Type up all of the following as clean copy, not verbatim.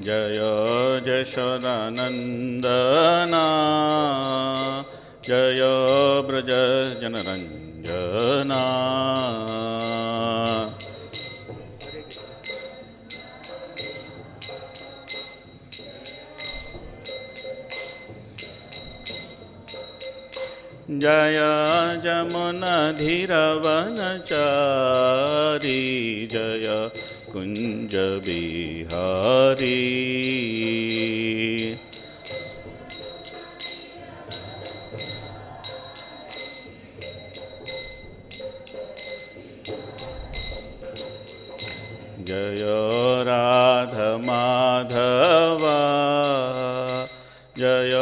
जय यशोदानन्दना जय व्रजजनरञ्जना जय जमुनाधीरवनचारी जय कुञ्जविहारी जय राधा-माधवा जय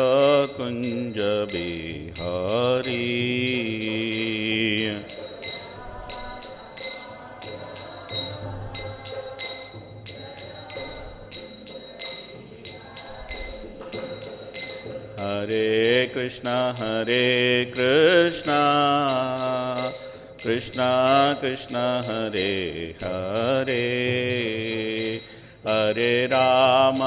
कुञ्जविहारी हरे कृष्णा कृष्णा कृष्णा हरे हरे हरे राम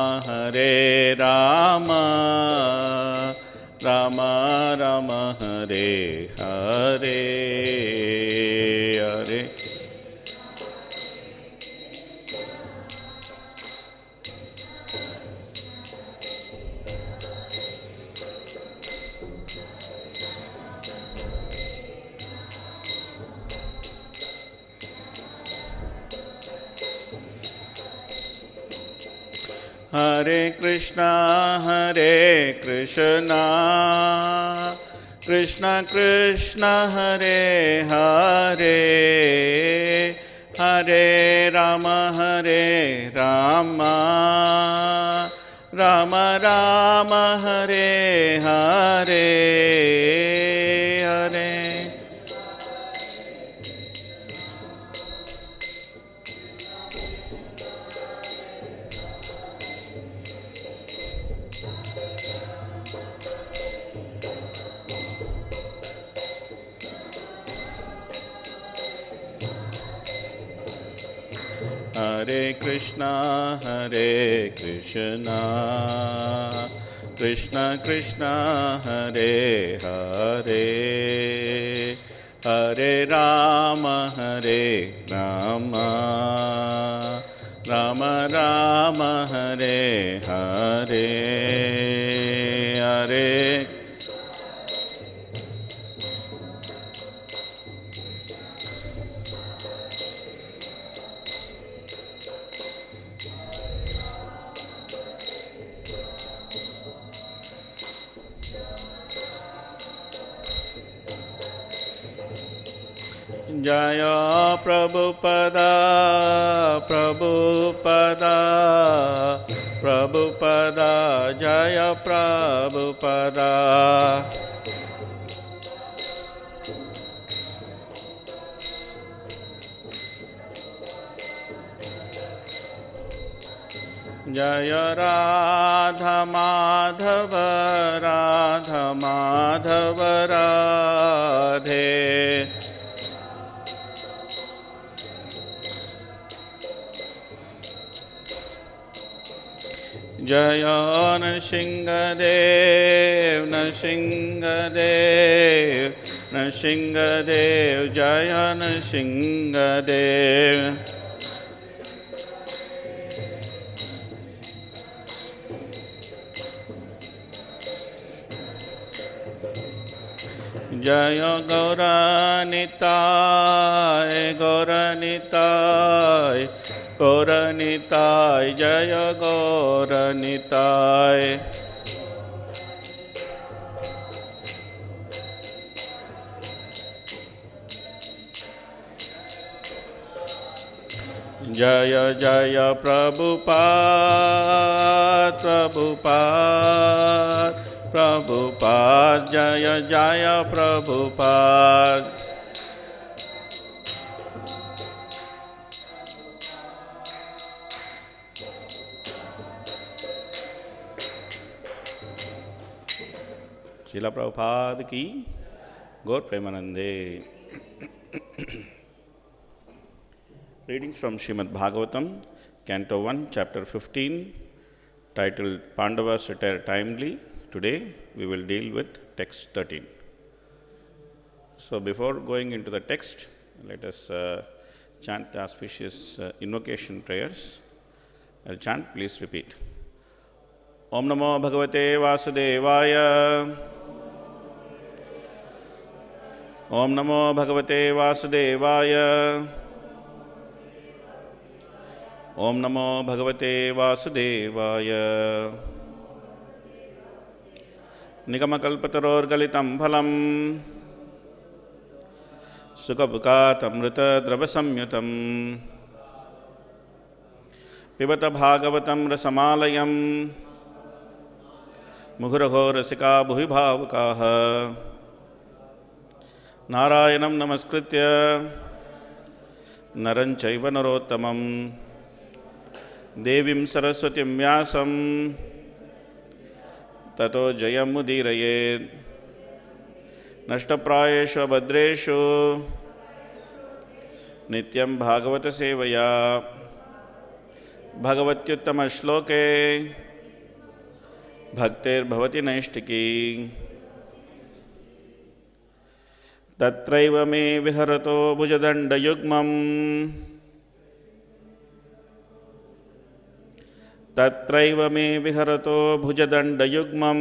राम राम हरे हरे हरे हरे कृष्णा कृष्णा कृष्णा हरे हरे हरे राम राम राम हरे हरे हरे हरे कृष्णा कृष्णा कृष्णा हरे हरे हरे राम राम राम हरे हरे हरे जय प्रभुपदा जय प्रभुपदा जय राधा माधव राधे जय नृसिंहदेव जय नृसिंहदेव जय गौरनिताय जय गौरनिताय जय जय प्रभुपाद जय जय प्रभुपाद श्रीला प्रभुपाद की गौर प्रेमानंदे। Readings from Srimad Bhagavatam, Canto 1, Chapter 15, titled Pandavas Retire Timely. Today we will deal with text 13. So before going into the text, let us chant the auspicious invocation prayers. I'll chant, please repeat. Om Namo Bhagavate Vasudevaya. Om Namo Bhagavate Vasudevaya. Om Namo Bhagavate Vasudevaya. Nikamakalpatarorgalitam phalam Sukabhukatamrita dravasamyutam Pibata Bhagavatam rasamalayam Muhuraho rasika bhuhi-bhavukaha Narayanam namaskritya Naranchaiva narottamam Devim saraswatim vyasam Tato jayam mudirayet Nashtaprayeshu abhadreshu Nityam bhagavata sevaya Bhagavatyuttama shloke Bhaktir bhavati naishtiki Tatraiva me viharato bhuja-daṇḍa-yugmam Tatraiva me viharato bhuja-daṇḍa-yugmam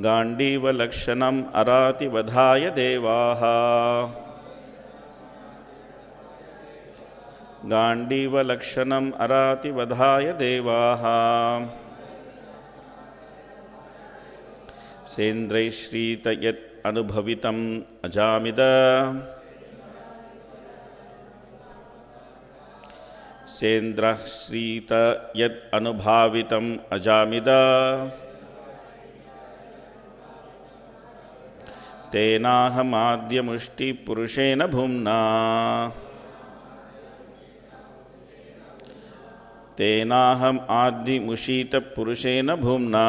gāṇḍīva-lakṣaṇam arāti-vadhāya devāḥ gāṇḍīva-lakṣaṇam arāti-vadhāya devāḥ sendrāḥ śritā yad-anubhāvitam ājamīḍha sendrāḥ śritā yad-anubhāvitam ājamīḍha tenāham adya puruṣeṇa bhūmnā tenāham adya puruṣeṇa bhūmnā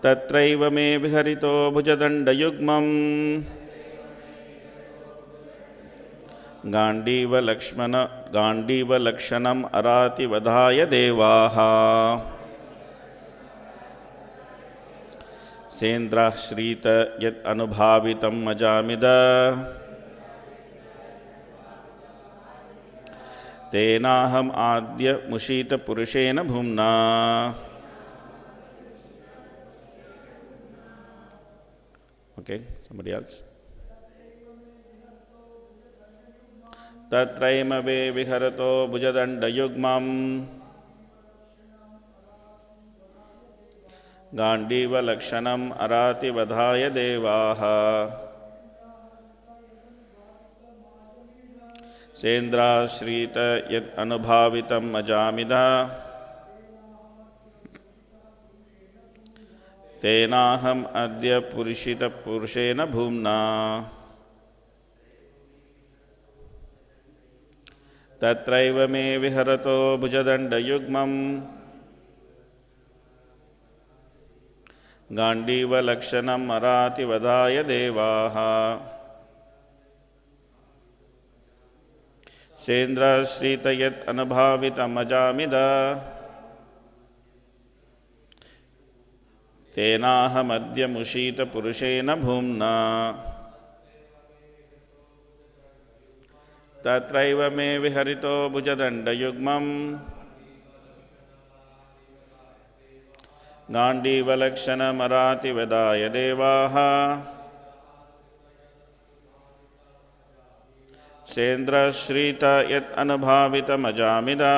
tatraiva me viharito bhuja-daṇḍa-yugmam gāṇḍīva-lakṣaṇam arāti-vadhāya devāḥ sendrāḥ śritā yad-anubhāvitam ājamīḍha tenāham adya puruṣeṇa bhūmnā. Okay, somebody else. tatraiva me viharato bhuja-daṇḍa-yugmam gāṇḍīva-lakṣaṇam arāti-vadhāya devāḥ sendrāḥ śritā yad-anubhāvitam ājamīḍha tenāham adya puruṣeṇa bhūmnā tatraiva me viharato bhuja-daṇḍa-yugmam gāṇḍīva-lakṣaṇam arāti-vadhāya devāḥ sendrāḥ śritā yad-anubhāvitam ājamīḍha tenāham adya puruṣeṇa bhūmnā tatraiva me viharito bhuja-daṇḍa-yugmam gāṇḍīva-lakṣaṇam arāti-vadhāya devāḥ sendrāḥ śritā yad-anubhāvitam ājamīḍha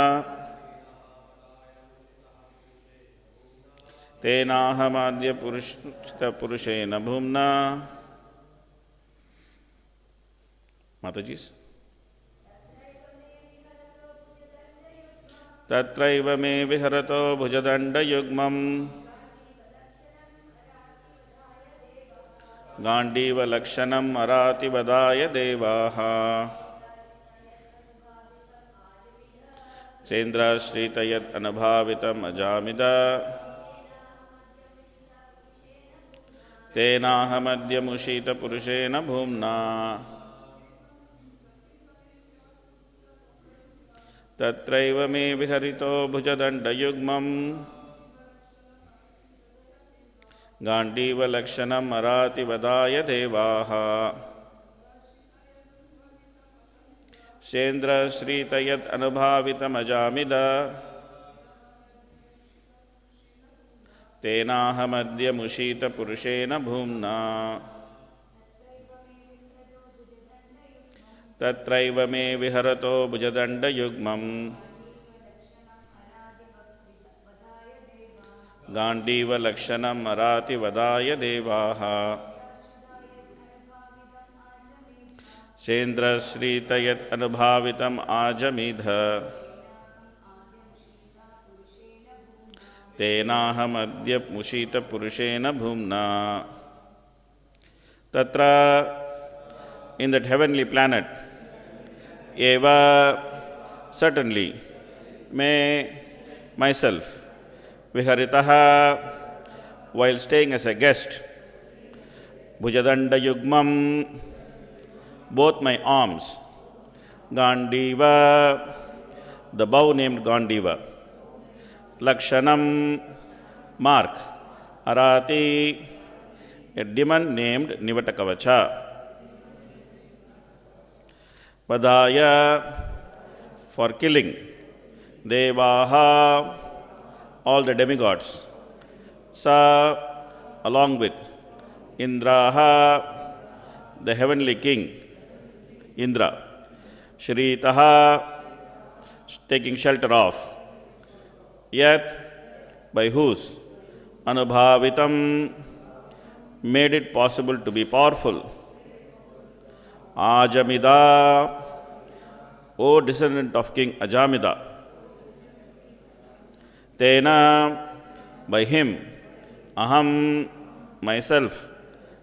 tenāham adya puruṣeṇa bhūmnā. Matajis. tatraiva me viharato bhuja-daṇḍa-yugmam gāṇḍīva-lakṣaṇam arāti-vadhāya devāḥ sendrāḥ śritā yad-anubhāvitam ājamīḍha tenāham adya puruṣeṇa bhūmnā tatraiva me viharito bhuja-daṇḍa-yugmam gāṇḍīva-lakṣaṇam arāti-vadhāya devāḥ sendrāḥ śritā yad-anubhāvitam ājamīḍha tenāham adya muṣitaḥ puruṣeṇa bhūmnā tatraiva me viharato bhuja-daṇḍa-yugmam gāṇḍīva-lakṣaṇam arāti-vadhāya devāḥ sendrāḥ śritā yad-anubhāvitam ājamīḍha tenāham adya muṣitaḥ puruṣeṇa bhūmnā. Tatra, in that heavenly planet, eva, certainly, may myself, viharataḥ, while staying as a guest, bhuja-daṇḍa-yugmam, both my arms, gāṇḍīva, the bow named gāṇḍīva, lakṣaṇam, mark, arāti, a demon named Nivātakavaca, vadhāya, for killing, devāḥ, all the demigods, sa, along with indrāḥ, the heavenly king, Indra, śritāḥ, taking shelter of, yad, by whose, anubhāvitam, made it possible to be powerful, ājamīḍha, O descendant of King Ajamīḍha, tena, by him, aham, myself,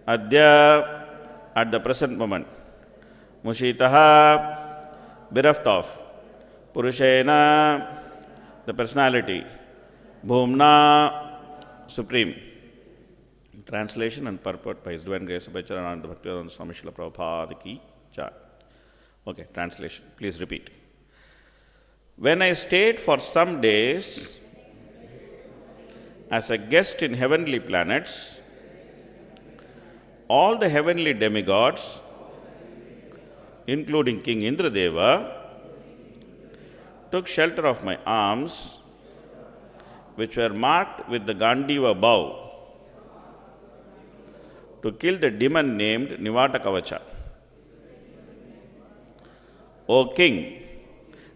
adya, at the present moment, muṣitaḥ, bereft of, puruṣeṇa, the personality, bhūmnā, supreme. Translation and purport by His Divine Grace of Bhaktivedanta Swami Srila Prabhupada ki jai. Okay, translation. Please repeat. When I stayed for some days as a guest in heavenly planets, all the heavenly demigods, including King Indradeva, took shelter of my arms, which were marked with the gāṇḍīva bow, to kill the demon named Nivātakavaca. O King,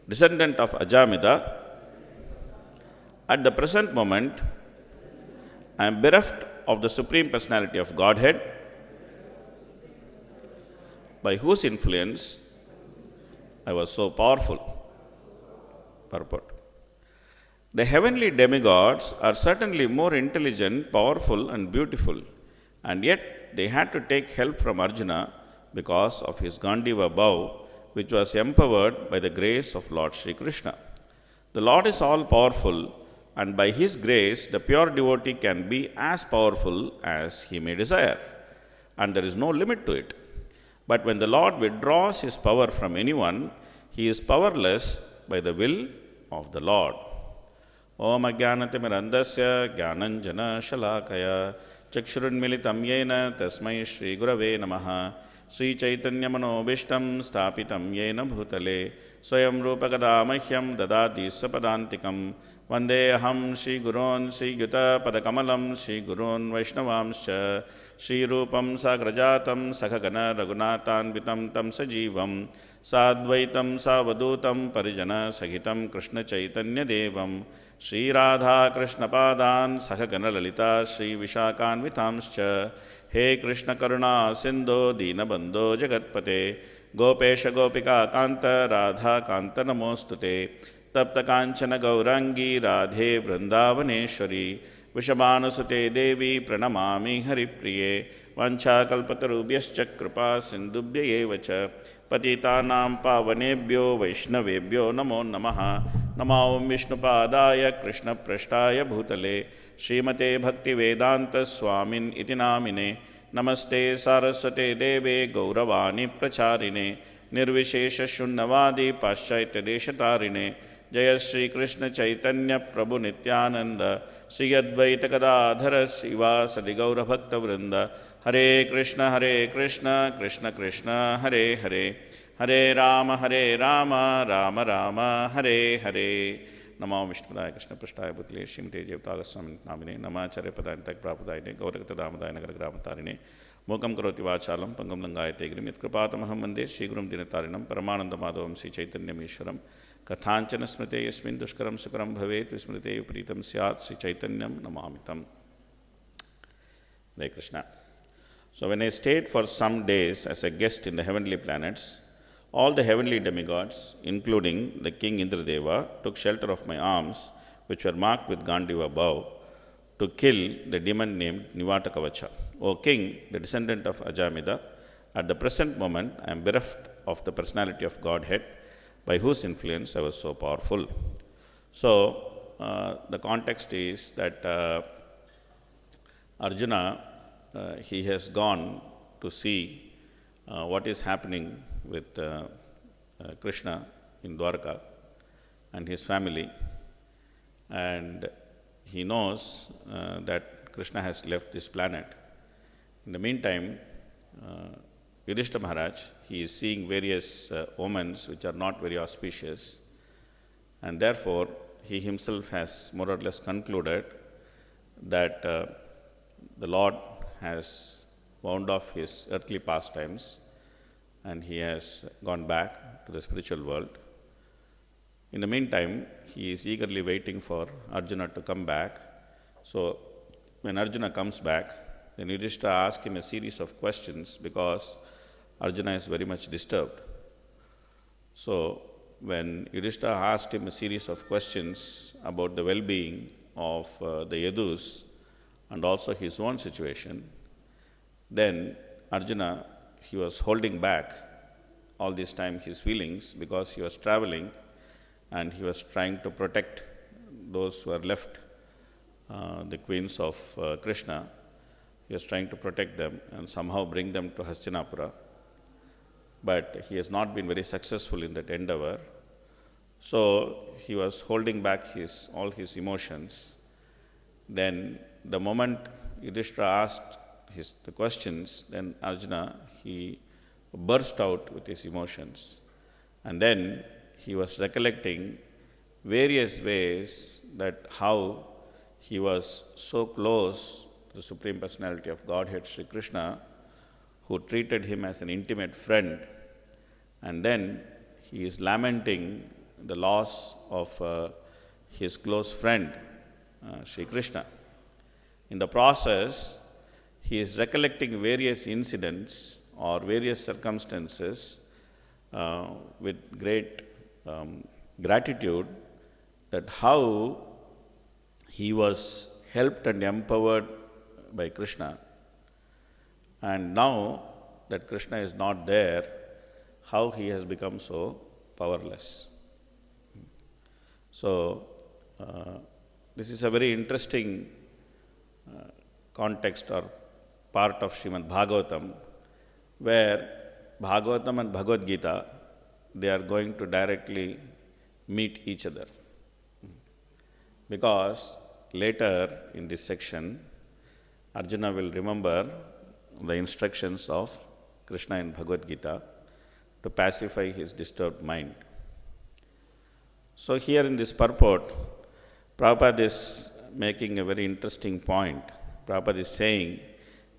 descendant of Ajamīḍha, at the present moment, I am bereft of the Supreme Personality of Godhead, by whose influence I was so powerful. Purport. The heavenly demigods are certainly more intelligent, powerful and beautiful, and yet they had to take help from Arjuna because of his gāṇḍīva bow, which was empowered by the grace of Lord Sri Krishna. The Lord is all-powerful, and by His grace, the pure devotee can be as powerful as he may desire, and there is no limit to it. But when the Lord withdraws His power from anyone, he is powerless by the will of the Lord. Om ajnanatimmirandasya jnananjana shalakaya chakshurunmilitam yena tasmai Shri Gurave namaha Sri Chaitanya Manobishtam Stapitam Yena Bhutale Swayam Rupagada Mahyam Dadati Sapadantikam Vande Aham Shri Gurun Sri Yuta Padakamalam Shri Gurun Vaishnavamscha Shri Rupam Sagrajatam Sakhagana Raghunathanvitam Tam Sajivam Sadvaitam Savadutam Parijana Sahitam Krishna Chaitanya Devam Shri Radha Krishna Padan Sakhagana Lalita Shri Vishakhanvitamscha He Krishna Karuna Sindho Dīnabandho Jagatpate Gopesha Gopika Kanta Radha Kanta Namostute Tapta Kanchana Gaurangi Radhe Vrindavaneshwari Vishamanasute Devi Pranamami Haripriye Vancha Kalpatarubhyascha Kripa Sindubhya Evacha Patitanam Pavanebhyo Vaishnavebhyo Namo Namaha Namo Vishnupadaya Krishna Prashtaya Bhutale Srimate Bhakti Vedanta Swamin Iti Namine Namaste Saraswate Deve Gauravani Pracharine निर्विशेष शून्यवादी पाश्चात्य देशतारिणे जय श्री कृष्ण चैतन्य प्रभु नित्यानंद श्री अद्वैत गदाधर श्रीवासदि गौर भक्त वृंद हरे कृष्ण कृष्ण कृष्ण हरे हरे हरे राम राम राम हरे हरे नमो विष्णुपदाय कृष्णपृष्ठाय भूतले श्रीमते देवतागस्वामिने नामिने नमाचार्य पदाय प्रापदायिने गौरगतदामदाय नगरग्रामतारिणे मूकं करोति वाचालं पंगुं लंघयते गिरिं यत्कृपातमहं वन्दे श्रीगुरुं दीनतारिणं परमानन्दमाधवं श्रीचैतन्यमीश्वरं कथाञ्चन स्मृते यस्मिन् दुष्करं सुकरं भवेत् विस्मृते विपरीतं स्यात् श्रीचैतन्यं नमामि तम्। Hare Krishna. So when I stayed for some days as a guest in the heavenly planets, all the heavenly demigods, including the King Indradeva, took shelter of my arms, which were marked with gāṇḍīva bow, to kill the demon named Nivātakavaca. O King, the descendant of Ajamīḍha, at the present moment I am bereft of the personality of Godhead, by whose influence I was so powerful. So, the context is that Arjuna, he has gone to see what is happening with Krishna in Dwarka and his family, and he knows that Krishna has left this planet. In the meantime, Yudhishthira Maharaj, he is seeing various omens which are not very auspicious, and therefore he himself has more or less concluded that the Lord has wound off his earthly pastimes and he has gone back to the spiritual world. In the meantime, he is eagerly waiting for Arjuna to come back. So, when Arjuna comes back, then Yudhishthira asks him a series of questions because Arjuna is very much disturbed. So, when Yudhishthira asked him a series of questions about the well-being of the Yadus and also his own situation, then Arjuna, he was holding back all this time his feelings because he was traveling and he was trying to protect those who are left, the queens of Krishna. He was trying to protect them and somehow bring them to Hastinapura. But he has not been very successful in that endeavor. So he was holding back all his emotions. Then the moment Yudhishthira asked the questions, then Arjuna, he burst out with his emotions. And then he was recollecting various ways that how he was so close to the Supreme Personality of Godhead, Sri Krishna, who treated him as an intimate friend. And then he is lamenting the loss of his close friend, Sri Krishna. In the process, he is recollecting various incidents or various circumstances with great gratitude that how he was helped and empowered by Krishna. And now that Krishna is not there, how he has become so powerless. So, this is a very interesting context or part of Srimad Bhagavatam, where Bhagavatam and Bhagavad Gita, they are going to directly meet each other. Because later in this section, Arjuna will remember the instructions of Krishna in Bhagavad Gita to pacify his disturbed mind. So here in this purport, Prabhupada is making a very interesting point. Prabhupada is saying,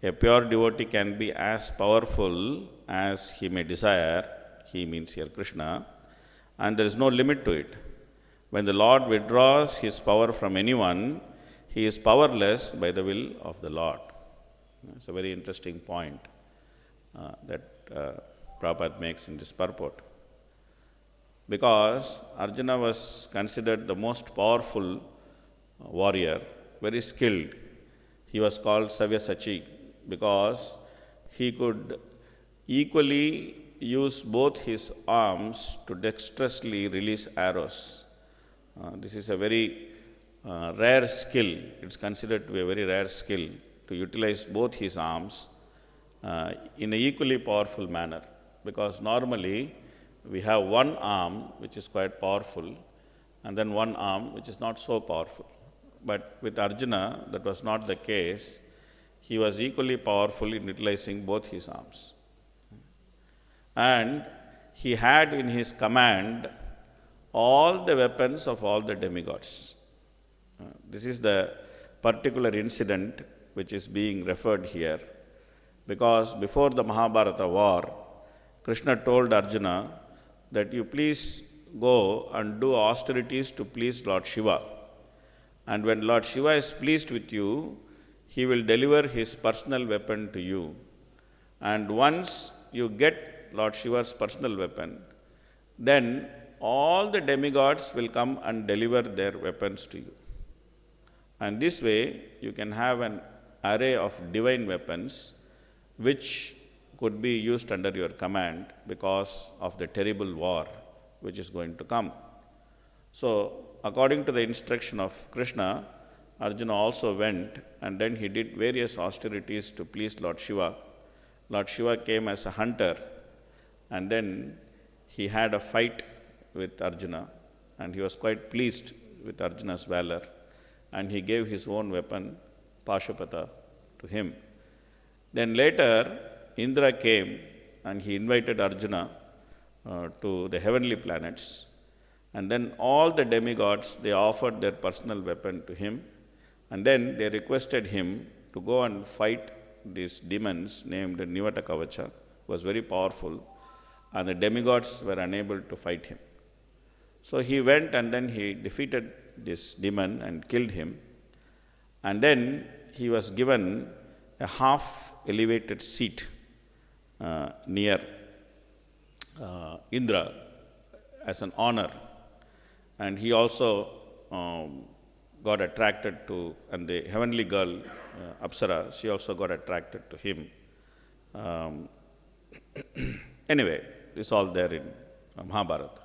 a pure devotee can be as powerful as he may desire, he means here Krishna, and there is no limit to it. When the Lord withdraws his power from anyone, he is powerless by the will of the Lord. It's a very interesting point that Prabhupada makes in this purport. Because Arjuna was considered the most powerful warrior, very skilled. He was called Savyasachi because he could equally use both his arms to dexterously release arrows. This is a very rare skill. It's considered to be a very rare skill to utilize both his arms in an equally powerful manner, because normally we have one arm which is quite powerful and then one arm which is not so powerful. But with Arjuna, that was not the case. He was equally powerful in utilizing both his arms. And he had in his command all the weapons of all the demigods. This is the particular incident which is being referred here, because before the Mahabharata war, Krishna told Arjuna that you please go and do austerities to please Lord Shiva. And when Lord Shiva is pleased with you, he will deliver his personal weapon to you. And once you get Lord Shiva's personal weapon, then all the demigods will come and deliver their weapons to you. And this way, you can have an array of divine weapons which could be used under your command because of the terrible war which is going to come. So, according to the instruction of Krishna, Arjuna also went and then he did various austerities to please Lord Shiva. Lord Shiva came as a hunter and then he had a fight with Arjuna and he was quite pleased with Arjuna's valor and he gave his own weapon, Pashupata, to him. Then later, Indra came and he invited Arjuna to the heavenly planets, and then all the demigods, they offered their personal weapon to him, and then they requested him to go and fight these demons named Nivātakavaca, who was very powerful, and the demigods were unable to fight him. So he went and then he defeated this demon and killed him, and then he was given a half elevated seat near Indra as an honor, and he also got attracted to, and the heavenly girl Apsara, she also got attracted to him. Anyway, this is all there in Mahabharata.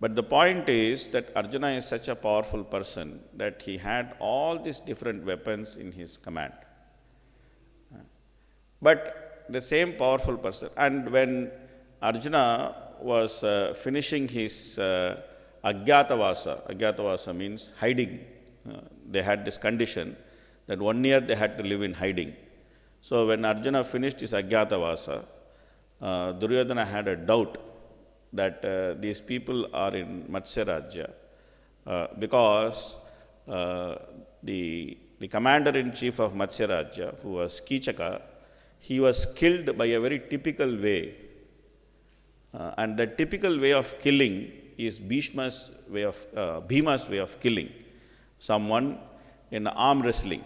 But the point is that Arjuna is such a powerful person that he had all these different weapons in his command. But the same powerful person, and when Arjuna was finishing his Agyatavasa means hiding. They had this condition that 1 year they had to live in hiding. So when Arjuna finished his Agyatavasa, Duryodhana had a doubt that these people are in Matsya Rajya because the commander-in-chief of Matsya Rajya, who was Kichaka, he was killed by a very typical way. And the typical way of killing is Bhima's way of killing someone in arm wrestling.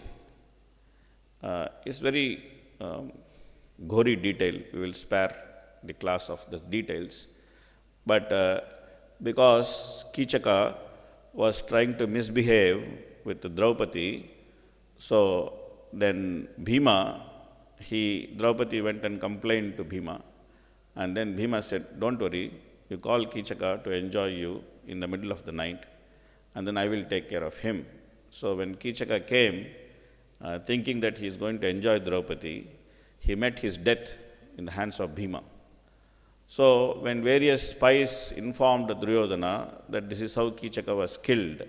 It's very gory detail. We will spare the class of the details. But because Kichaka was trying to misbehave with Draupadi, so then Draupadi went and complained to Bhima. And then Bhima said, don't worry, you call Kichaka to enjoy you in the middle of the night, and then I will take care of him. So when Kichaka came, thinking that he is going to enjoy Draupadi, he met his death in the hands of Bhima. So when various spies informed Duryodhana that this is how Kichaka was killed,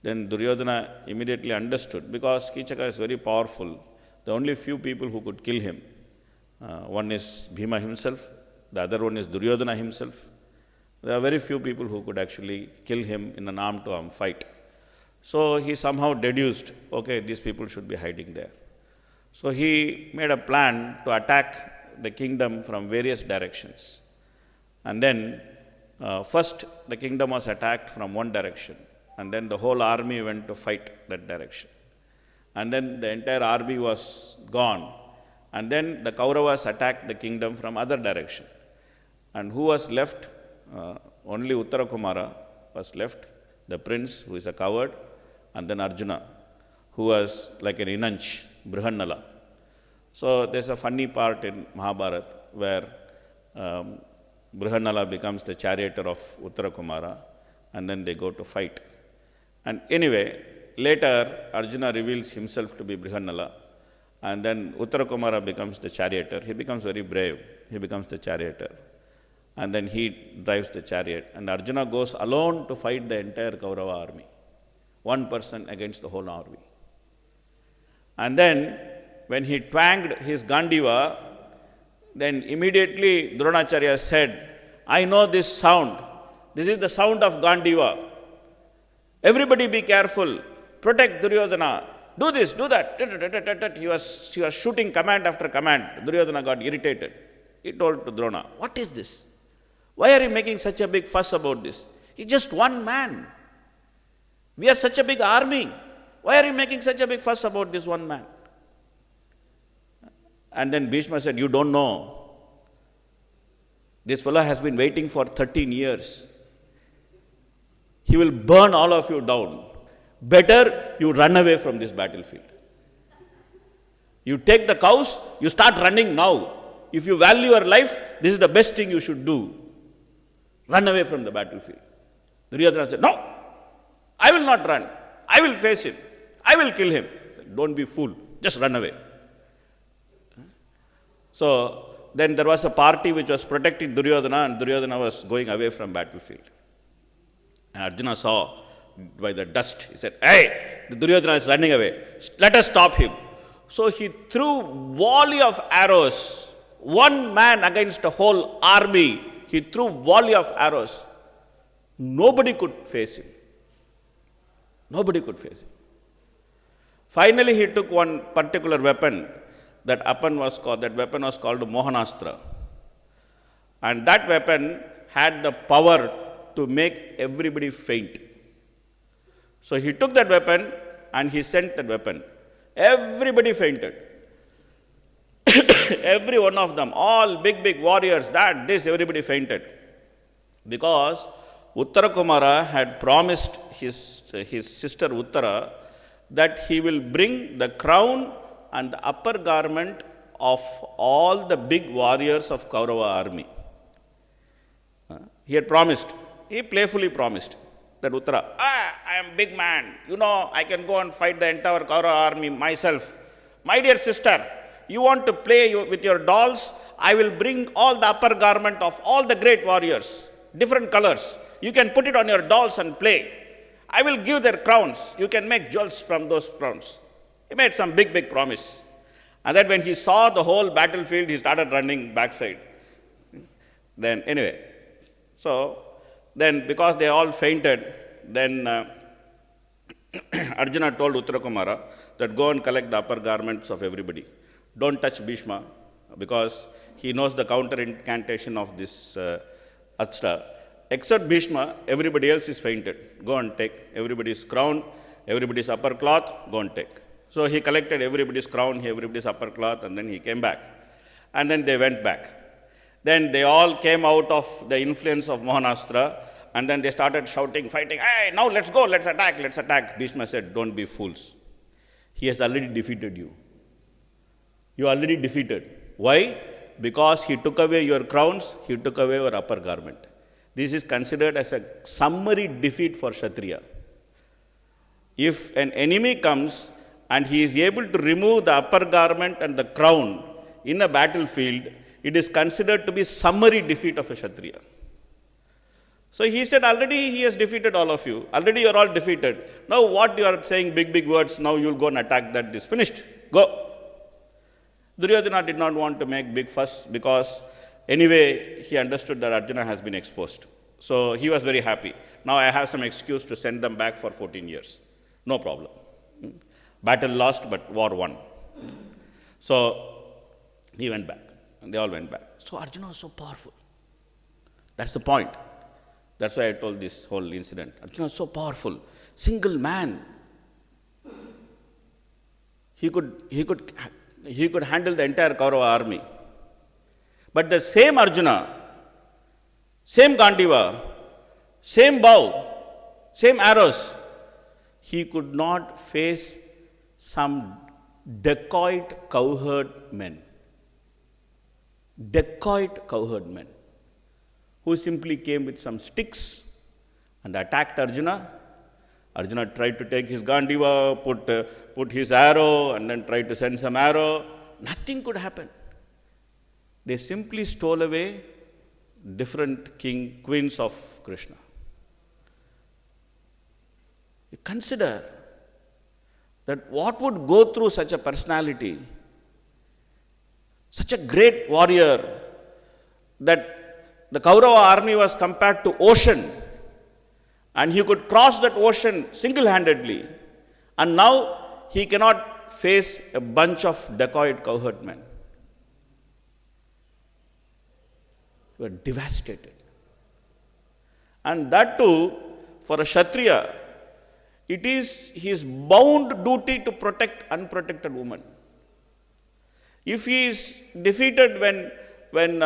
then Duryodhana immediately understood, because Kichaka is very powerful. There are only few people who could kill him. One is Bhima himself, the other one is Duryodhana himself. There are very few people who could actually kill him in an arm-to-arm fight. So he somehow deduced, okay, these people should be hiding there. So he made a plan to attack the kingdom from various directions. And then first the kingdom was attacked from one direction, and then the whole army went to fight that direction. And then the entire army was gone. And then the Kauravas attacked the kingdom from other direction. And who was left? Only Uttarakumara was left, the prince who is a coward, and then Arjuna, who was like an Inanch, Brihannala. So there's a funny part in Mahabharata where Brihannala becomes the charioteer of Uttarakumara, and then they go to fight. And anyway, later Arjuna reveals himself to be Brihannala, and then Uttarakumara becomes the charioteer. He becomes very brave. He becomes the charioteer. and then he drives the chariot, and Arjuna goes alone to fight the entire Kaurava army. One person against the whole army. And then, when he twanged his gāṇḍīva, then immediately Dronacharya said, I know this sound. This is the sound of gāṇḍīva. Everybody be careful. Protect Duryodhana. Do this, do that. He was shooting command after command. Duryodhana got irritated. He told to Drona, what is this? Why are you making such a big fuss about this? He's just one man. We are such a big army. Why are you making such a big fuss about this one man? And then Bhishma said, you don't know. This fellow has been waiting for 13 years. He will burn all of you down. Better you run away from this battlefield. You take the cows, you start running now. If you value your life, this is the best thing you should do. Run away from the battlefield. Duryodhana said, no, I will not run. I will face him. I will kill him. Don't be fool. Just run away. So, then there was a party which was protecting Duryodhana, and Duryodhana was going away from battlefield. And Arjuna saw by the dust, he said, hey, the Duryodhana is running away. Let us stop him. So he threw volley of arrows. One man against a whole army. He threw volley of arrows. Nobody could face him. Nobody could face him. Finally, he took one particular weapon. That weapon was called Mohanastra. And that weapon had the power to make everybody faint. So he took that weapon and he sent that weapon. Everybody fainted. Every one of them, all big warriors, everybody fainted. Because Uttara Kumara had promised his sister Uttara that he will bring the crown and the upper garment of all the big warriors of Kaurava army. He had promised, he playfully promised that Uttara, I am big man, I can go and fight the entire Kaurava army myself. My dear sister, you want to play with your dolls? I will bring all the upper garment of all the great warriors, different colors. You can put it on your dolls and play. I will give their crowns. You can make jewels from those crowns. He made some big promise. And then when he saw the whole battlefield, he started running backside. Then anyway, so then because they all fainted, then Arjuna told Uttarakumara that go and collect the upper garments of everybody. Don't touch Bhishma because he knows the counter incantation of this Astra. Except Bhishma, everybody else is fainted. Go and take everybody's crown, everybody's upper cloth, go and take. So he collected everybody's crown, everybody's upper cloth, and then he came back. And then they went back. Then they all came out of the influence of Mohanastra, and then they started shouting, fighting, hey, now let's go, let's attack. Bhishma said, don't be fools. He has already defeated you. You are already defeated. Why? Because he took away your crowns, he took away your upper garment. This is considered as a summary defeat for Kshatriya. If an enemy comes and he is able to remove the upper garment and the crown in a battlefield, it is considered to be summary defeat of a Kshatriya. So he said, already he has defeated all of you. Already you are all defeated. Now what you are saying, big words, now you will go and attack that, this finished. Go. Duryodhana did not want to make big fuss because anyway, he understood that Arjuna has been exposed. So he was very happy. Now I have some excuse to send them back for 14 years. No problem. Battle lost, but war won. So he went back, and they all went back. So Arjuna was so powerful. That's the point. That's why I told this whole incident. Arjuna was so powerful. Single man. He could handle the entire Kaurava army. But the same Arjuna, same gāṇḍīva, same bow, same arrows, he could not face some dacoit cowherd men. Dacoit cowherd men who simply came with some sticks and attacked Arjuna. Arjuna tried to take his gāṇḍīva, put his arrow, and then tried to send some arrow. Nothing could happen. They simply stole away different queens of Krishna. You consider that what would go through such a personality, such a great warrior, that the Kaurava army was compared to ocean, and he could cross that ocean single-handedly, and now he cannot face a bunch of dacoit cowherdmen. You are devastated. And that too, for a Kshatriya, it is his bound duty to protect unprotected women. If he is defeated when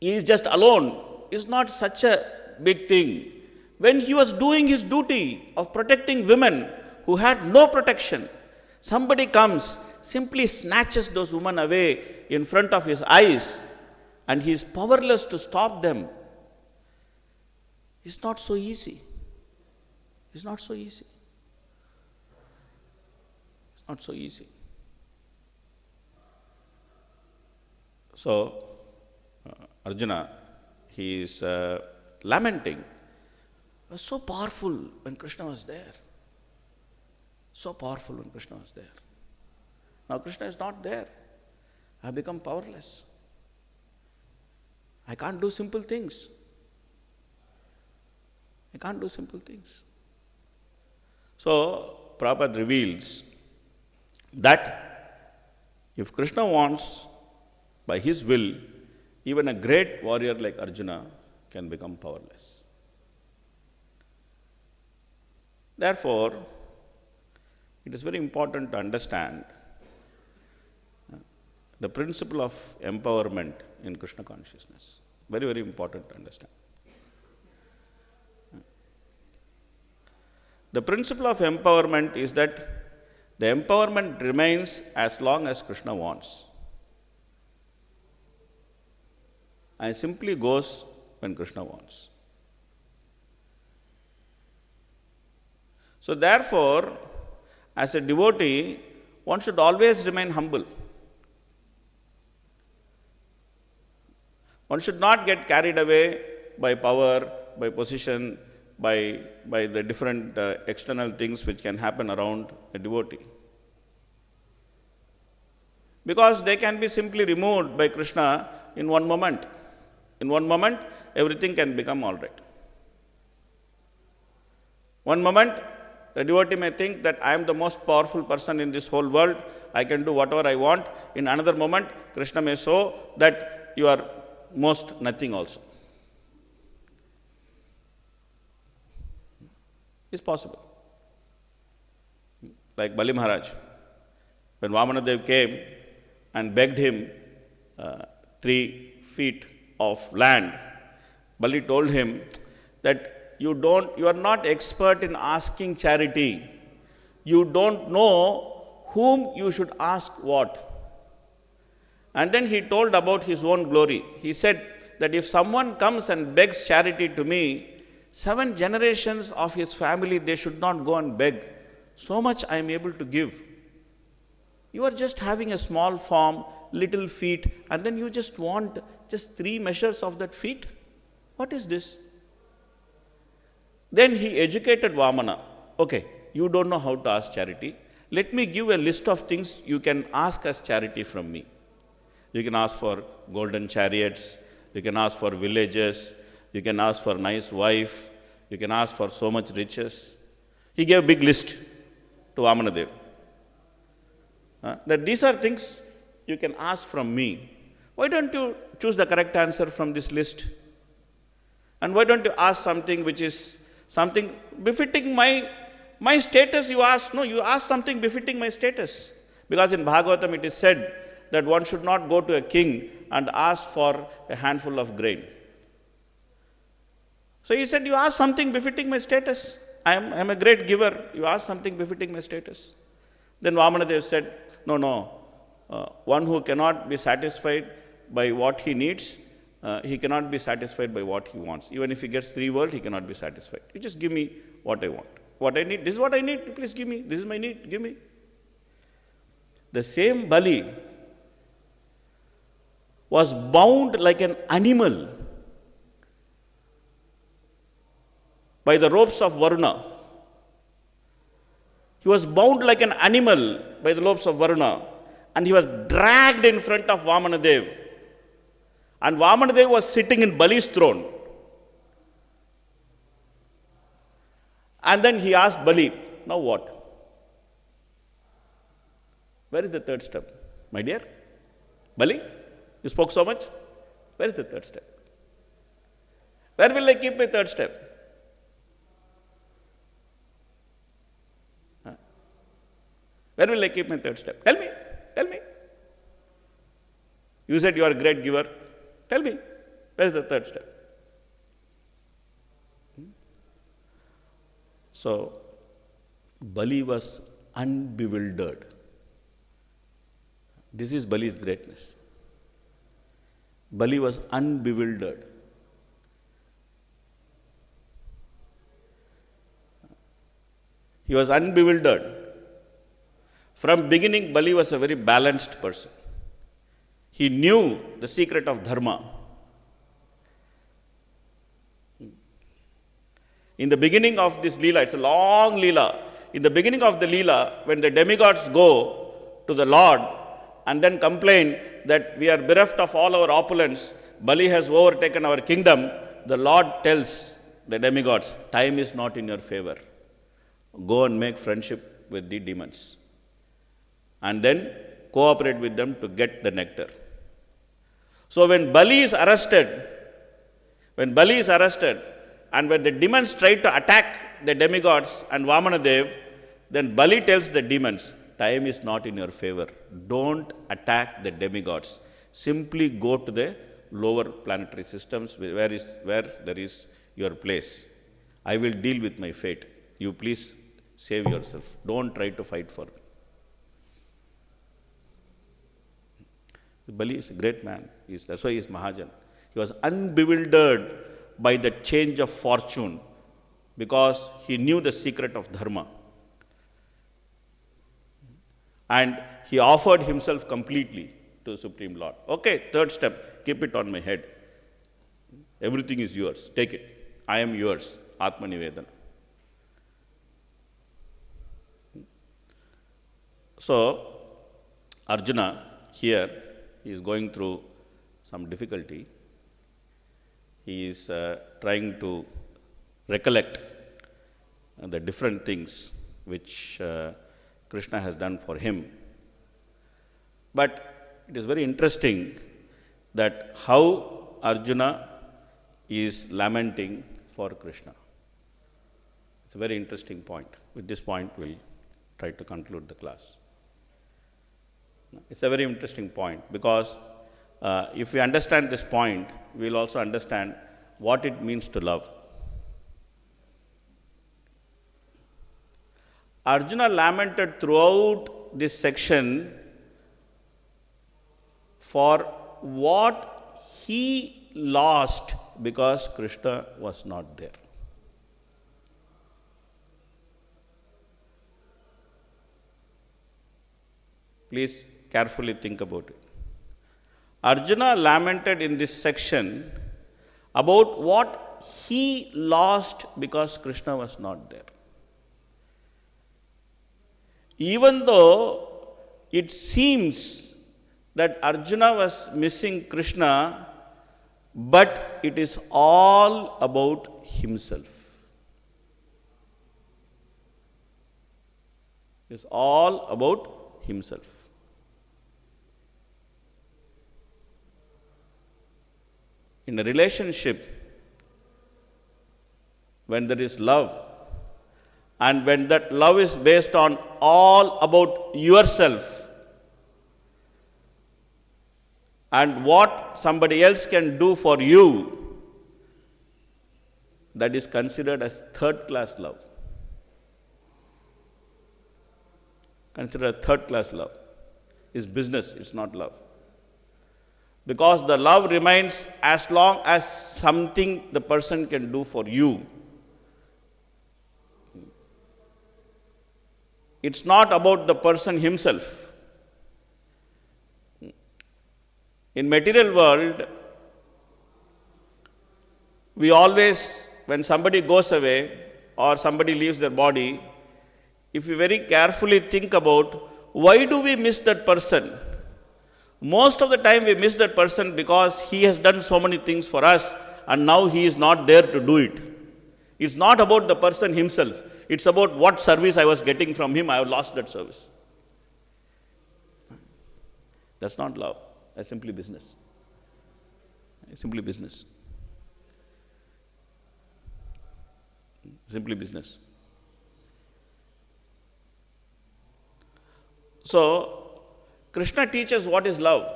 he is just alone, is not such a big thing. When he was doing his duty of protecting women who had no protection, somebody comes, simply snatches those women away in front of his eyes, and he is powerless to stop them. It's not so easy. It's not so easy. It's not so easy. So, Arjuna, he is lamenting. It was so powerful when Krishna was there. So powerful when Krishna was there. Now Krishna is not there. I have become powerless. I can't do simple things. I can't do simple things. So, Prabhupada reveals that if Krishna wants, by his will, even a great warrior like Arjuna can become powerless. Therefore, it is very important to understand the principle of empowerment in Krishna consciousness. Very, very important to understand. The principle of empowerment is that the empowerment remains as long as Krishna wants, and simply goes when Krishna wants. So therefore, as a devotee, one should always remain humble. One should not get carried away by power, by position, by the different external things which can happen around a devotee. Because they can be simply removed by Krishna in one moment. In one moment, everything can become all right. One moment, the devotee may think that I am the most powerful person in this whole world, I can do whatever I want. In another moment, Krishna may show that you are most nothing also. It's possible. Like Bali Maharaj, when Vamanadev came and begged him 3 feet of land, Bali told him that you are not expert in asking charity. You don't know whom you should ask what. And then he told about his own glory. He said that if someone comes and begs charity to me, 7 generations of his family, they should not go and beg. So much I am able to give. You are just having a small form, little feet, and then you just want just 3 measures of that feet? What is this? Then he educated Vamana. Okay, you don't know how to ask charity. Let me give a list of things you can ask as charity from me. You can ask for golden chariots, you can ask for villages, you can ask for a nice wife, you can ask for so much riches. He gave a big list to Vamanadev. That these are things you can ask from me. Why don't you choose the correct answer from this list? And why don't you ask something which is something befitting my status you ask? No, you ask something befitting my status. Because in Bhagavatam it is said that one should not go to a king and ask for a handful of grain. So he said, you ask something befitting my status. I am a great giver. You ask something befitting my status. Then Vamanadev said, no. One who cannot be satisfied by what he needs, he cannot be satisfied by what he wants. Even if he gets 3 worlds, he cannot be satisfied. You just give me what I want. What I need, this is what I need, please give me. This is my need, give me. The same Bali was bound like an animal by the ropes of Varuna. He was bound like an animal by the ropes of Varuna, and he was dragged in front of Vamanadev. And Vamanadev was sitting in Bali's throne. And then he asked Bali, now what? Where is the third step? My dear, Bali, you spoke so much. Where is the third step? Where will I keep my third step? Where will I keep my third step? Tell me, tell me. You said you are a great giver. Tell me, where is the third step? So, Bali was unbewildered. This is Bali's greatness. Bali was unbewildered. He was unbewildered. From beginning, Bali was a very balanced person. He knew the secret of dharma. In the beginning of this Leela, it's a long Leela. In the beginning of the Leela, when the demigods go to the Lord and then complain that we are bereft of all our opulence, Bali has overtaken our kingdom, the Lord tells the demigods, time is not in your favor. Go and make friendship with the demons. And then cooperate with them to get the nectar. So when Bali is arrested, and when the demons try to attack the demigods and Vamanadev, then Bali tells the demons, time is not in your favor. Don't attack the demigods. Simply go to the lower planetary systems where there is your place. I will deal with my fate. You please save yourself. Don't try to fight for me. Bali is a great man. That's why he is Mahajan. He was unbewildered by the change of fortune because he knew the secret of dharma. And he offered himself completely to the Supreme Lord. Okay, third step, keep it on my head. Everything is yours. Take it. I am yours. Atma Nivedana. So, Arjuna here, he is going through some difficulty. He is trying to recollect the different things which Krishna has done for him. But it is very interesting that how Arjuna is lamenting for Krishna. It's a very interesting point. With this point, we'll try to conclude the class. It's a very interesting point because if we understand this point, we will also understand what it means to love. Arjuna lamented throughout this section for what he lost because Krishna was not there. Please carefully think about it. Arjuna lamented in this section about what he lost because Krishna was not there. Even though it seems that Arjuna was missing Krishna, but it is all about himself. It's all about himself. In a relationship, when there is love, and when that love is based on all about yourself and what somebody else can do for you, that is considered as third-class love. Considered third-class love. It's business, it's not love. Because the love remains as long as something the person can do for you. It's not about the person himself. In material world, we always, when somebody goes away or somebody leaves their body, if we very carefully think about why do we miss that person? Most of the time we miss that person because he has done so many things for us and now he is not there to do it. It's not about the person himself. It's about what service I was getting from him. I have lost that service. That's not love. That's simply business. It's simply business. Simply business. So, Krishna teaches what is love.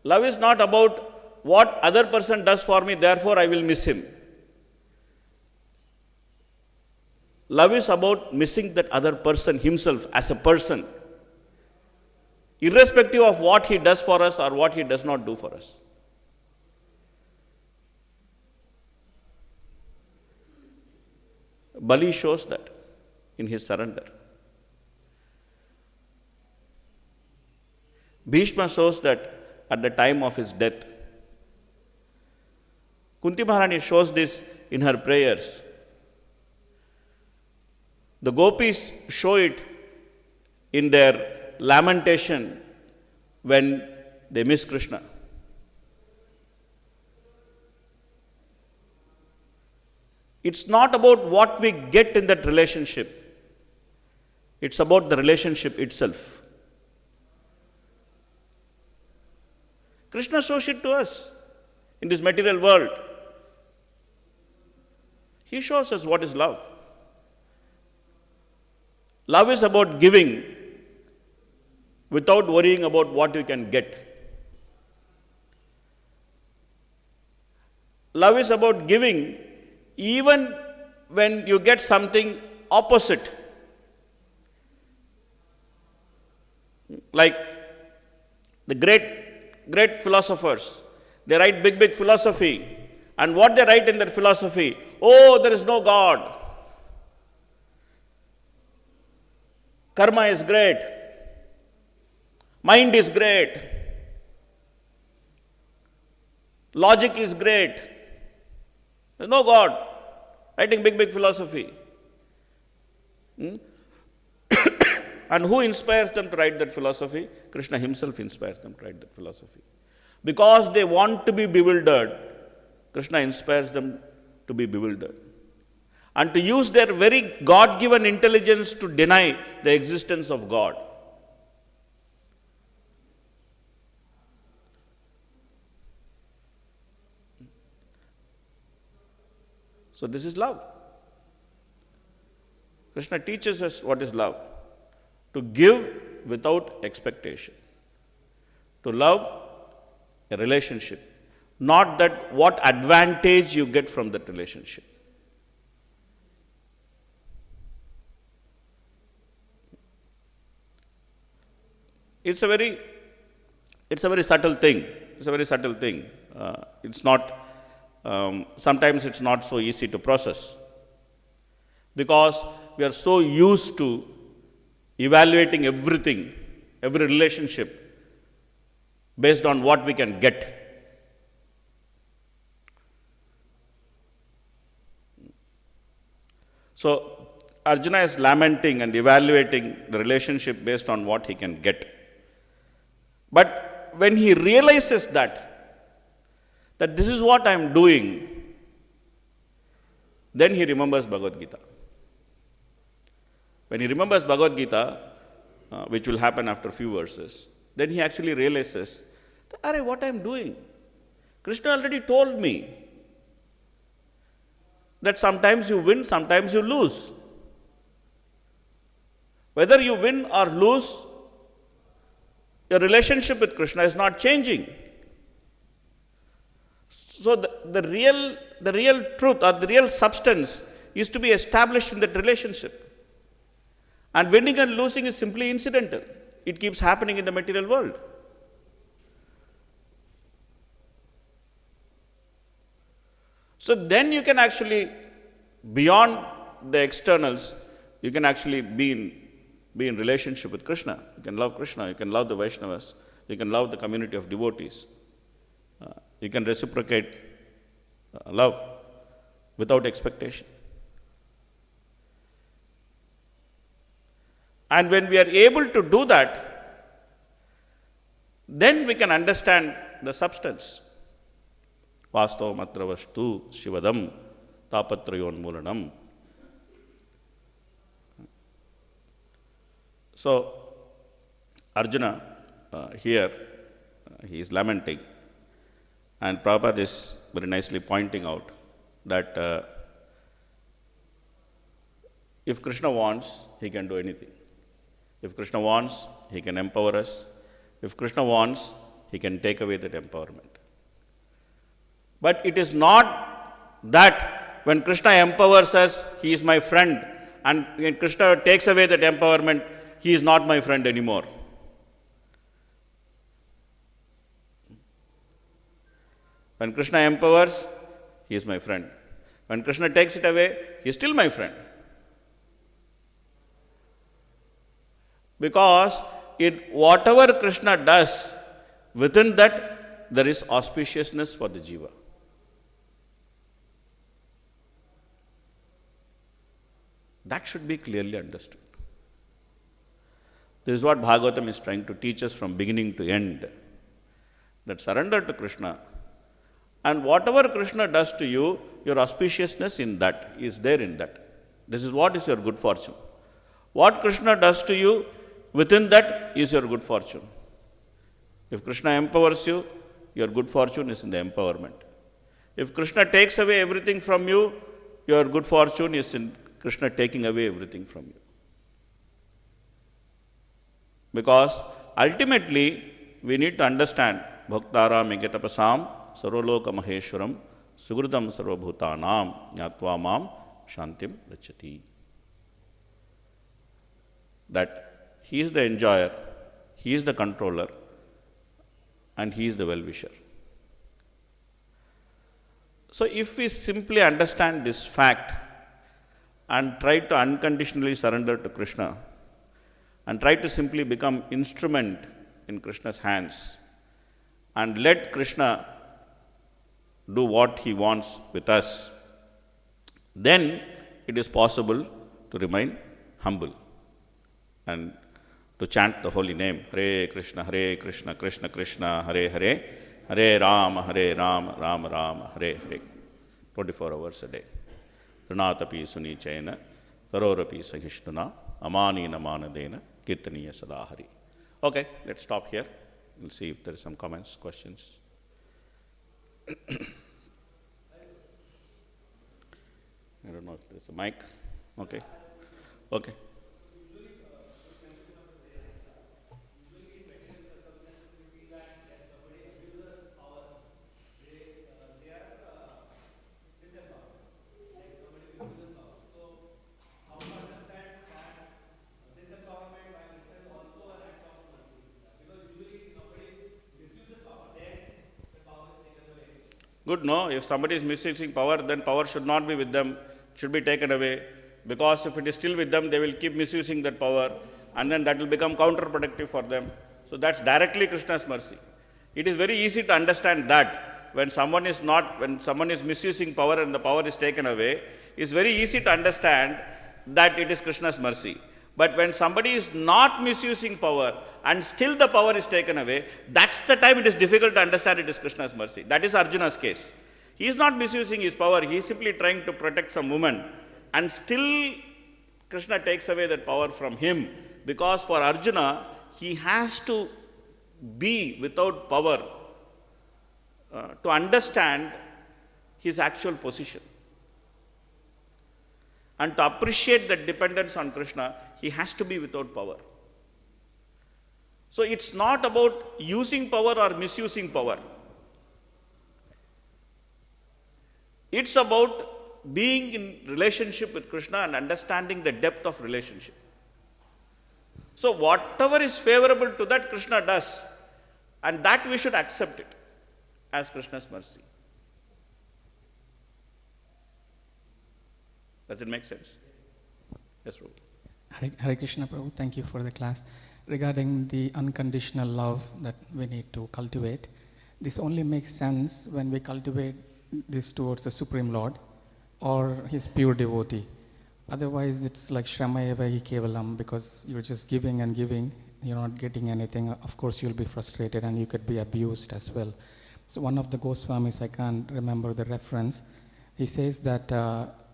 Love is not about what other person does for me, therefore I will miss him. Love is about missing that other person himself as a person, irrespective of what he does for us or what he does not do for us. Bali shows that in his surrender. Bhishma shows that at the time of his death. Kunti Maharani shows this in her prayers. The gopis show it in their lamentation when they miss Krishna. It's not about what we get in that relationship. It's about the relationship itself. Krishna shows it to us in this material world. He shows us what is love. Love is about giving without worrying about what you can get. Love is about giving even when you get something opposite. Like the great philosophers, they write big philosophy. And what they write in their philosophy, oh, there is no God. Karma is great. Mind is great. Logic is great. There is no God. Writing big philosophy. And who inspires them to write that philosophy? Krishna himself inspires them to write that philosophy. Because they want to be bewildered, Krishna inspires them to be bewildered. And to use their very God-given intelligence to deny the existence of God. So this is love. Krishna teaches us what is love. To give without expectation. To love a relationship. Not that what advantage you get from that relationship. It's a very subtle thing. It's a very subtle thing. It's not. Sometimes it's not so easy to process, because we are so used to evaluating everything, every relationship, based on what we can get. So Arjuna is lamenting and evaluating the relationship based on what he can get. But when he realizes that this is what I am doing, then he remembers Bhagavad Gita. When he remembers Bhagavad Gita, which will happen after a few verses, then he actually realizes, what I am doing? Krishna already told me that sometimes you win, sometimes you lose. Whether you win or lose, your relationship with Krishna is not changing. So the real truth or the real substance is to be established in that relationship. And winning and losing is simply incidental. It keeps happening in the material world. So then you can actually, beyond the externals, you can actually be in be in relationship with Krishna. You can love Krishna, you can love the Vaishnavas, you can love the community of devotees. You can reciprocate love without expectation. And when we are able to do that, then we can understand the substance. Vastavam atra vastu shivadam tapatrayonmulanam. So, Arjuna here, he is lamenting, and Prabhupada is very nicely pointing out that if Krishna wants, he can do anything. If Krishna wants, he can empower us. If Krishna wants, he can take away that empowerment. But it is not that when Krishna empowers us, he is my friend, and when Krishna takes away that empowerment, he is not my friend anymore. When Krishna empowers, he is my friend. When Krishna takes it away, he is still my friend. Because whatever Krishna does, within that there is auspiciousness for the jiva. That should be clearly understood. This is what Bhagavatam is trying to teach us from beginning to end. That surrender to Krishna, and whatever Krishna does to you, your auspiciousness in that is there in that. This is what is your good fortune. What Krishna does to you, within that is your good fortune. If Krishna empowers you, your good fortune is in the empowerment. If Krishna takes away everything from you, your good fortune is in Krishna taking away everything from you. Because ultimately, we need to understand Bhaktaram Ekatapasam Sarvaloka Maheshwaram Sugrutam Sarvabhutanam Nyatva Mam Shantim Rachati. That he is the enjoyer, he is the controller, and he is the well-wisher. So if we simply understand this fact and try to unconditionally surrender to Krishna, and try to simply become instrument in Krishna's hands, and let Krishna do what he wants with us, then it is possible to remain humble and to chant the holy name, Hare Krishna, Krishna Krishna, Hare Hare, Hare Rama, Rama Rama, Hare Hare, 24 hours a day. Trinatapi sunichena, tarorapi sahishtuna, amanina manadena, kirtaniya sadahari. Okay, let's stop here. We'll see if there are some comments, questions. I don't know if there's a mic. Okay. Okay. Good, no? If somebody is misusing power, then power should not be with them, should be taken away. Because if it is still with them, they will keep misusing that power, and then that will become counterproductive for them. So that's directly Krishna's mercy. It is very easy to understand that when someone is misusing power and the power is taken away, it's very easy to understand that it is Krishna's mercy. But when somebody is not misusing power and still the power is taken away, that's the time it is difficult to understand it is Krishna's mercy. That is Arjuna's case. He is not misusing his power, he is simply trying to protect some woman, and still Krishna takes away that power from him, because for Arjuna, he has to be without power to understand his actual position. And to appreciate that dependence on Krishna, he has to be without power. So it's not about using power or misusing power. It's about being in relationship with Krishna and understanding the depth of relationship. So whatever is favorable to that, Krishna does, and that we should accept it as Krishna's mercy. Does it make sense? Yes, Prabhu. Hare Krishna Prabhu, thank you for the class. Regarding the unconditional love that we need to cultivate, this only makes sense when we cultivate this towards the Supreme Lord or His pure devotee. Otherwise, it's like Shrama eva hi kevalam, because you're just giving and giving, you're not getting anything. Of course, you'll be frustrated and you could be abused as well. So one of the Goswamis, I can't remember the reference, he says that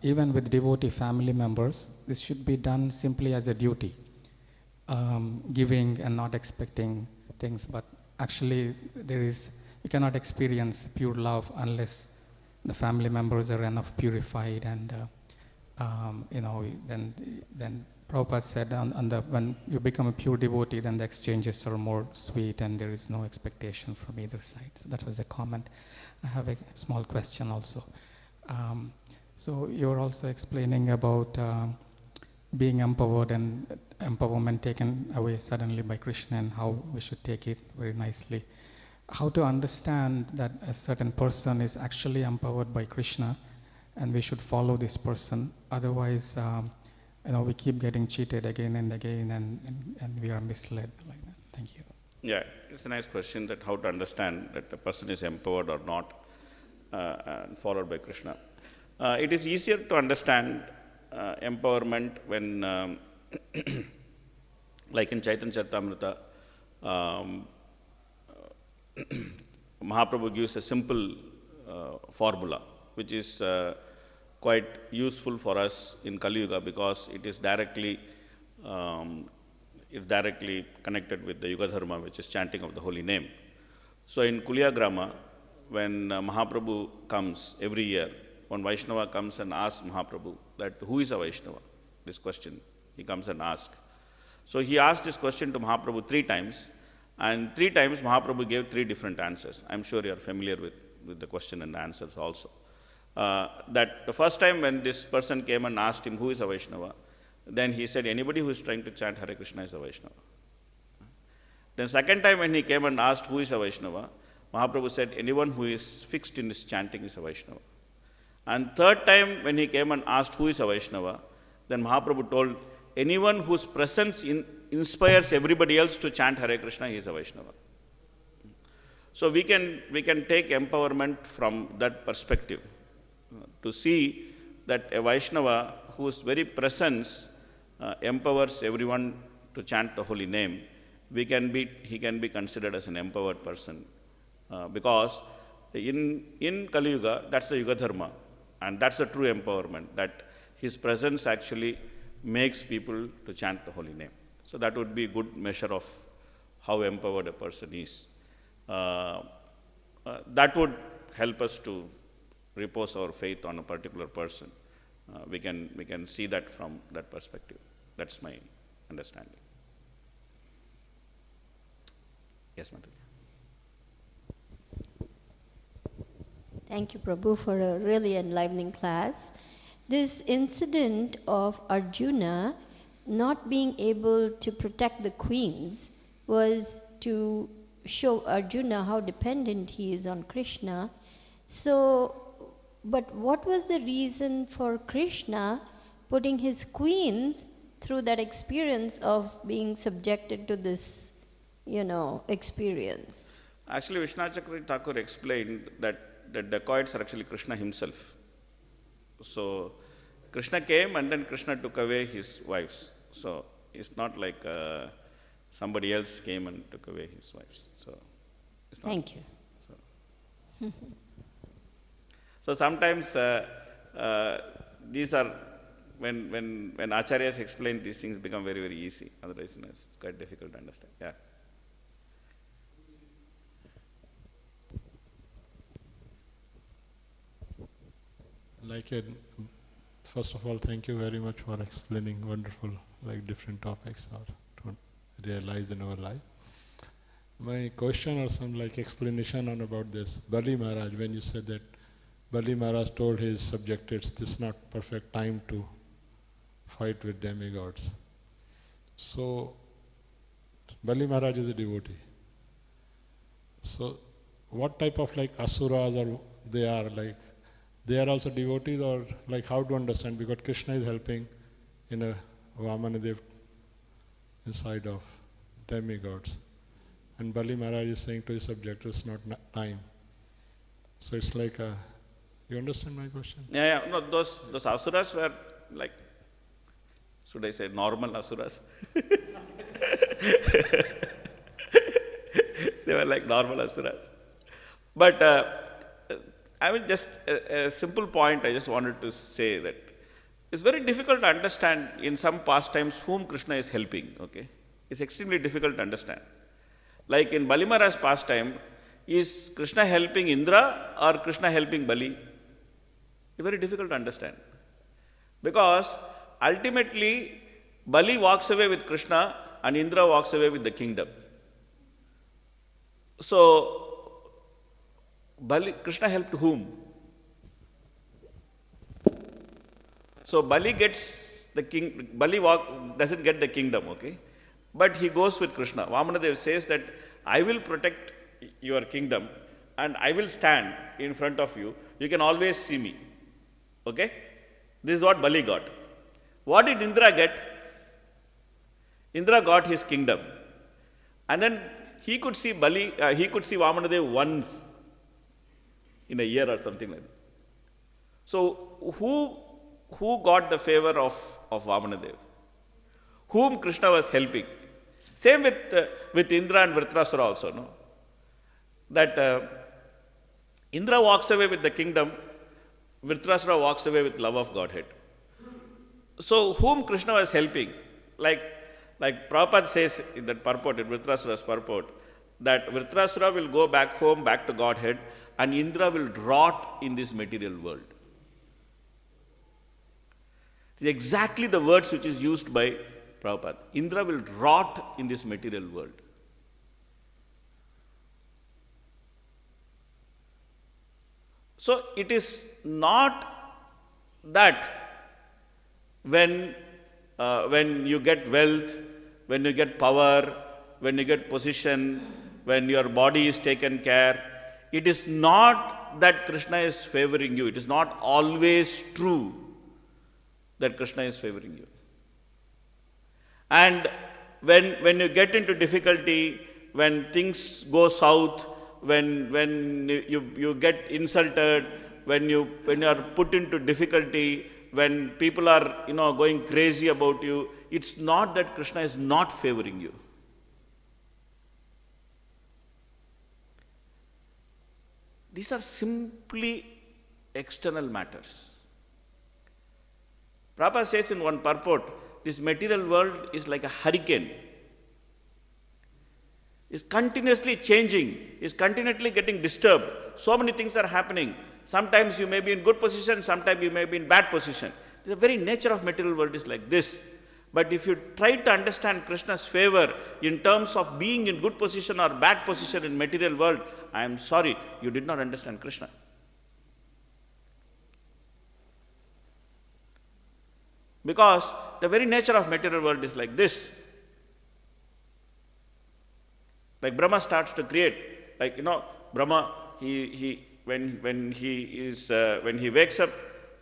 even with devotee family members, this should be done simply as a duty, giving and not expecting things. But actually, you cannot experience pure love unless the family members are enough purified, and then Prabhupada said, when you become a pure devotee, then the exchanges are more sweet and there is no expectation from either side. So that was a comment. I have a small question also. So you're also explaining about being empowered and empowerment taken away suddenly by Krishna and how we should take it very nicely. How to understand that a certain person is actually empowered by Krishna and we should follow this person. Otherwise, we keep getting cheated again and again, and we are misled like that. Thank you. Yeah, it's a nice question, that how to understand that a person is empowered or not, and followed by Krishna. It is easier to understand empowerment when, like in Chaitanya Charitamrita, Mahaprabhu gives a simple formula, which is quite useful for us in Kali Yuga, because it is directly connected with the Yuga Dharma, which is chanting of the holy name. So in Kulyagrama, when Mahaprabhu comes every year, one Vaishnava comes and asks Mahaprabhu that who is a Vaishnava? This question he comes and asks. So he asked this question to Mahaprabhu 3 times, and 3 times Mahaprabhu gave 3 different answers. I'm sure you are familiar with the question and the answers also. That the first time when this person came and asked him who is a Vaishnava, then he said anybody who is trying to chant Hare Krishna is a Vaishnava. Then second time when he came and asked who is a Vaishnava, Mahaprabhu said anyone who is fixed in his chanting is a Vaishnava. And third time when he came and asked who is a Vaishnava, then Mahaprabhu told anyone whose presence inspires everybody else to chant Hare Krishna, he is a Vaishnava. So we can take empowerment from that perspective, to see that a Vaishnava whose very presence empowers everyone to chant the holy name, he can be considered as an empowered person, because in Kali Yuga, that's the Yuga Dharma, and that's the true empowerment, that his presence actually makes people to chant the holy name. So that would be a good measure of how empowered a person is. That would help us to repose our faith on a particular person. We can see that from that perspective. That's my understanding. Yes, Madhu. Thank you, Prabhu, for a really enlivening class. This incident of Arjuna not being able to protect the queens was to show Arjuna how dependent he is on Krishna. So, but what was the reason for Krishna putting his queens through that experience of being subjected to this, experience? Actually, Vishwanath Chakravarti Thakur explained that the dacoits are actually Krishna himself. So, Krishna came and then Krishna took away his wives. So, it's not like somebody else came and took away his wives. So, it's not. Thank you. So sometimes these are, when acharyas explain, these things become very, very easy. Otherwise, it's quite difficult to understand. Yeah. First of all, thank you very much for explaining wonderful, different topics or to realize in our life. My question or some explanation on about this, Bali Maharaj, when you said that Bali Maharaj told his subjects, this is not perfect time to fight with demigods. So, Bali Maharaj is a devotee. So, what type of asuras are they are they are also devotees, or how to understand, because Krishna is helping in a Vamanadev inside of demigods. And Bali Maharaj is saying to his subject, it's not time. So it's like a, you understand my question? Yeah, yeah. No, those asuras were like, should I say normal asuras? They were like normal asuras. But I mean, just a simple point I just wanted to say that it's very difficult to understand in some pastimes whom Krishna is helping, okay? It's extremely difficult to understand. Like in Bali Maharaj's pastime, is Krishna helping Indra or Krishna helping Bali? It's very difficult to understand. Because ultimately, Bali walks away with Krishna and Indra walks away with the kingdom. So, Krishna helped whom? So, Bali gets the king, doesn't get the kingdom, okay? But he goes with Krishna. Vamanadev says that I will protect your kingdom and I will stand in front of you. You can always see me. Okay? This is what Bali got. What did Indra get? Indra got his kingdom. And then he could see Vamanadev once in a year or something like that. So who got the favor of Vamanadev? Whom Krishna was helping? Same with Indra and Vritrasura also, no? That Indra walks away with the kingdom, Vritrasura walks away with love of Godhead. So whom Krishna was helping? Like Prabhupada says in that purport, in Vritrasura's purport, that Vritrasura will go back home, back to Godhead, and Indra will rot in this material world. It's exactly the words which is used by Prabhupada. Indra will rot in this material world. So it is not that when you get wealth, when you get power, when you get position, when your body is taken care, it is not that Krishna is favoring you. It is not always true that Krishna is favoring you. And when you get into difficulty, when things go south, when you get insulted, when you are put into difficulty, when people are going crazy about you, it's not that Krishna is not favoring you. These are simply external matters. Prabhupada says in one purport, this material world is like a hurricane. It's continuously changing, is continually getting disturbed. So many things are happening. Sometimes you may be in good position, sometimes you may be in bad position. The very nature of material world is like this. But if you try to understand Krishna's favor in terms of being in good position or bad position in material world, I am sorry, you did not understand Krishna. Because the very nature of material world is like this. Like Brahma starts to create, Brahma, when he wakes up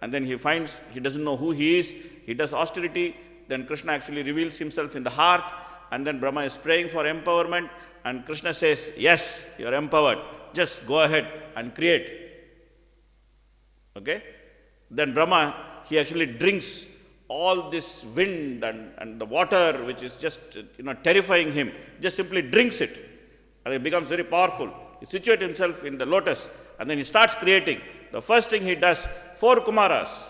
and then he finds he doesn't know who he is, he does austerity, then Krishna actually reveals himself in the heart, and then Brahma is praying for empowerment, and Krishna says, yes, you are empowered, just go ahead and create. Okay? Then Brahma, he actually drinks all this wind and the water which is just terrifying him, just simply drinks it, and it becomes very powerful. He situates himself in the lotus, and then he starts creating. The first thing he does, 4 Kumaras,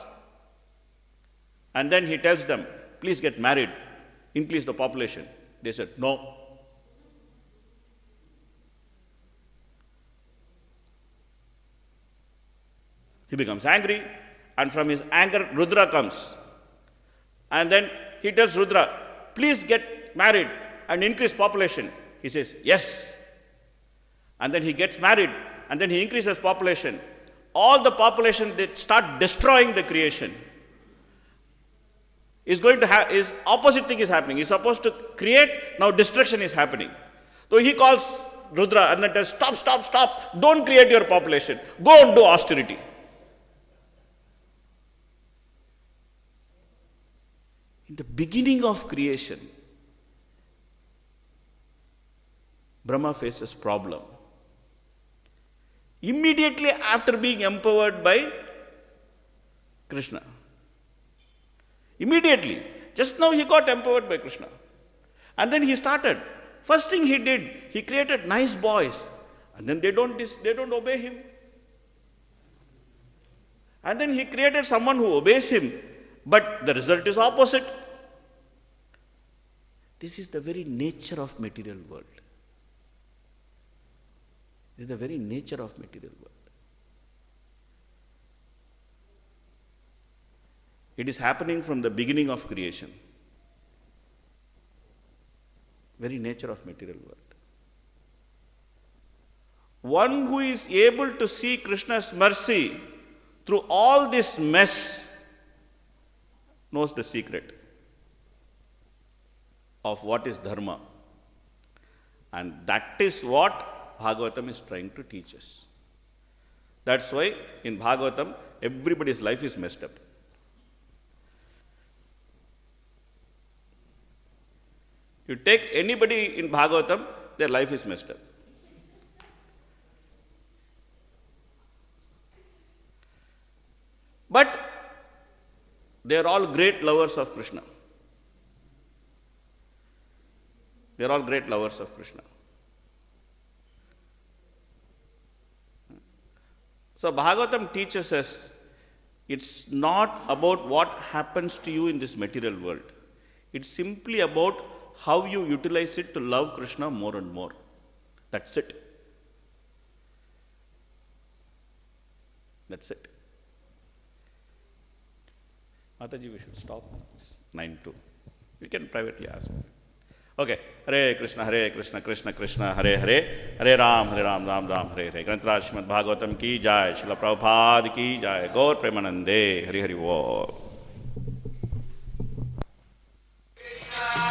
and then he tells them, please get married, increase the population. They said, no. He becomes angry, and from his anger, Rudra comes. And then he tells Rudra, please get married and increase population. He says, yes. And then he gets married, and then he increases population. All the population, they start destroying the creation. Is opposite thing is happening. He's supposed to create, now destruction is happening. So he calls Rudra and then tells, stop, don't create your population. Go and do austerity. In the beginning of creation, Brahma faces problem. Immediately after being empowered by Krishna. Immediately. Just now he got empowered by Krishna. And then he started. First thing he did, he created nice boys. And then they don't obey him. And then he created someone who obeys him. But the result is opposite. This is the very nature of material world. This is the very nature of material world. It is happening from the beginning of creation. Very nature of material world. One who is able to see Krishna's mercy through all this mess knows the secret of what is dharma. And that is what Bhagavatam is trying to teach us. That's why in Bhagavatam, everybody's life is messed up. You take anybody in Bhagavatam, their life is messed up. But they are all great lovers of Krishna. They are all great lovers of Krishna. So Bhagavatam teaches us it's not about what happens to you in this material world. It's simply about how you utilize it to love Krishna more and more. That's it. That's it. Mataji, we should stop. It's 9:02. You can privately ask me. Okay. Hare Krishna, Krishna Krishna, Hare Hare, Hare Ram, Ram Ram, Hare Hare. Granth Srimad Bhagavatam ki jai, Srila Prabhupada ki jai, Gaur Premanande, Hari Hari Wo.